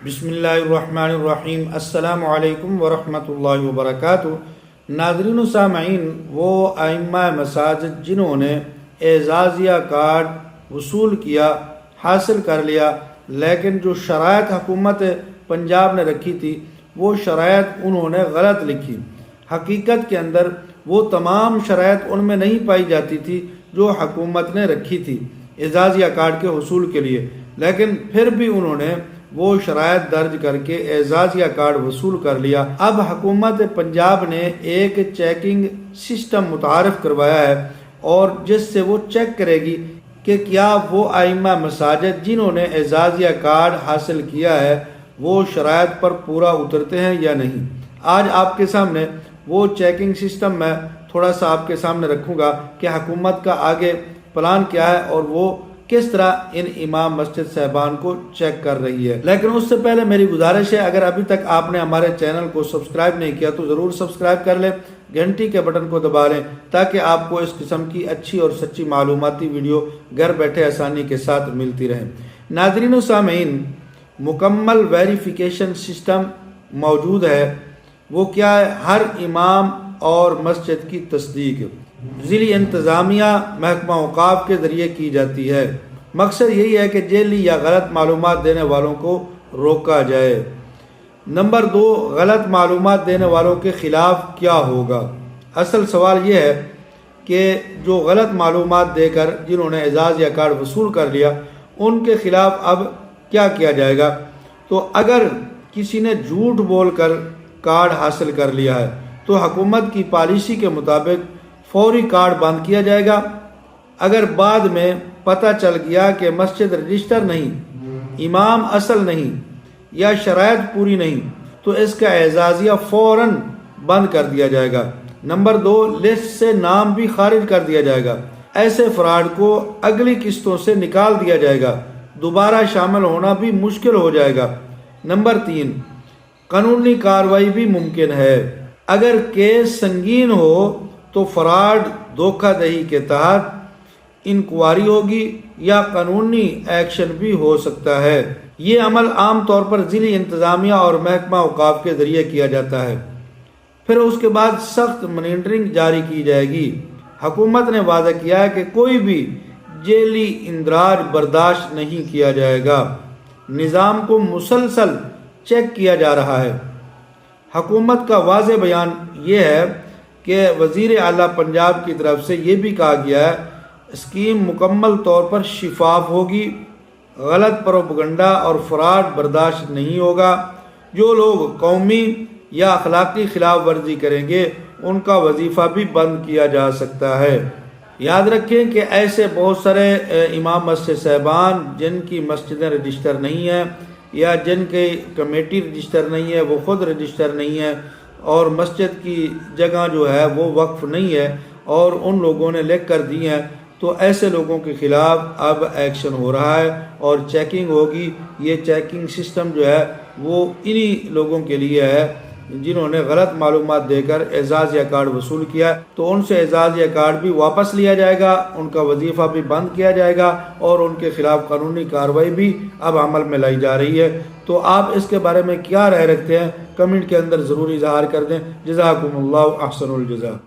بسم اللہ الرحمن الرحیم۔ السلام علیکم ورحمۃ اللہ وبرکاتہ۔ ناظرین و سامعین، وہ ائمہ مساجد جنہوں نے اعزازیہ کارڈ وصول کیا، حاصل کر لیا، لیکن جو شرائط حکومت پنجاب نے رکھی تھی وہ شرائط انہوں نے غلط لکھی۔ حقیقت کے اندر وہ تمام شرائط ان میں نہیں پائی جاتی تھی جو حکومت نے رکھی تھی اعزازیہ کارڈ کے حصول کے لیے، لیکن پھر بھی انہوں نے وہ شرائط درج کر کے اعزازیہ کارڈ وصول کر لیا۔ اب حکومت پنجاب نے ایک چیکنگ سسٹم متعارف کروایا ہے، اور جس سے وہ چیک کرے گی کہ کیا وہ ائمہ مساجد جنہوں نے اعزازیہ کارڈ حاصل کیا ہے وہ شرائط پر پورا اترتے ہیں یا نہیں۔ آج آپ کے سامنے وہ چیکنگ سسٹم میں تھوڑا سا آپ کے سامنے رکھوں گا کہ حکومت کا آگے پلان کیا ہے اور وہ کس طرح ان امام مسجد صاحبان کو چیک کر رہی ہے۔ لیکن اس سے پہلے میری گزارش ہے، اگر ابھی تک آپ نے ہمارے چینل کو سبسکرائب نہیں کیا تو ضرور سبسکرائب کر لیں، گھنٹی کے بٹن کو دبا لیں تاکہ آپ کو اس قسم کی اچھی اور سچی معلوماتی ویڈیو گھر بیٹھے آسانی کے ساتھ ملتی رہیں۔ ناظرین و سامعین، مکمل ویریفیکیشن سسٹم موجود ہے۔ وہ کیا ہے؟ ہر امام اور مسجد کی تصدیق ضلعی انتظامیہ محکمہ اوقاف کے ذریعے کی جاتی ہے۔ مقصد یہی ہے کہ جعلی یا غلط معلومات دینے والوں کو روکا جائے۔ نمبر 2، غلط معلومات دینے والوں کے خلاف کیا ہوگا؟ اصل سوال یہ ہے کہ جو غلط معلومات دے کر جنہوں نے اعزازیہ کارڈ وصول کر لیا ان کے خلاف اب کیا کیا جائے گا؟ تو اگر کسی نے جھوٹ بول کر کارڈ حاصل کر لیا ہے تو حکومت کی پالیسی کے مطابق فوری کارڈ بند کیا جائے گا۔ اگر بعد میں پتہ چل گیا کہ مسجد رجسٹر نہیں، امام اصل نہیں یا شرائط پوری نہیں تو اس کا اعزازیہ فوراً بند کر دیا جائے گا۔ نمبر 2، لسٹ سے نام بھی خارج کر دیا جائے گا۔ ایسے فراڈ کو اگلی قسطوں سے نکال دیا جائے گا، دوبارہ شامل ہونا بھی مشکل ہو جائے گا۔ نمبر 3، قانونی کارروائی بھی ممکن ہے۔ اگر کیس سنگین ہو تو فراڈ دھوکہ دہی کے تحت انکوائری ہوگی یا قانونی ایکشن بھی ہو سکتا ہے۔ یہ عمل عام طور پر ضلعی انتظامیہ اور محکمہ اوقاف کے ذریعے کیا جاتا ہے۔ پھر اس کے بعد سخت مانیٹرنگ جاری کی جائے گی۔ حکومت نے وعدہ کیا ہے کہ کوئی بھی جعلی اندراج برداشت نہیں کیا جائے گا۔ نظام کو مسلسل چیک کیا جا رہا ہے۔ حکومت کا واضح بیان یہ ہے کہ وزیر اعلیٰ پنجاب کی طرف سے یہ بھی کہا گیا ہے اسکیم مکمل طور پر شفاف ہوگی، غلط پروپیگنڈا اور فراڈ برداشت نہیں ہوگا۔ جو لوگ قومی یا اخلاقی خلاف ورزی کریں گے ان کا وظیفہ بھی بند کیا جا سکتا ہے۔ یاد رکھیں کہ ایسے بہت سارے امام مسجد صاحبان جن کی مسجدیں رجسٹر نہیں ہیں یا جن کی کمیٹی رجسٹر نہیں ہے، وہ خود رجسٹر نہیں ہے اور مسجد کی جگہ جو ہے وہ وقف نہیں ہے اور ان لوگوں نے لکھ کر دی ہیں، تو ایسے لوگوں کے خلاف اب ایکشن ہو رہا ہے اور چیکنگ ہوگی۔ یہ چیکنگ سسٹم جو ہے وہ انہی لوگوں کے لیے ہے جنہوں نے غلط معلومات دے کر اعزازیہ کارڈ وصول کیا، تو ان سے اعزازیہ کارڈ بھی واپس لیا جائے گا، ان کا وظیفہ بھی بند کیا جائے گا اور ان کے خلاف قانونی کارروائی بھی اب عمل میں لائی جا رہی ہے۔ تو آپ اس کے بارے میں کیا رائے رکھتے ہیں؟ کمنٹ کے اندر ضرور اظہار کر دیں۔ جزاکم اللہ احسن الجزا۔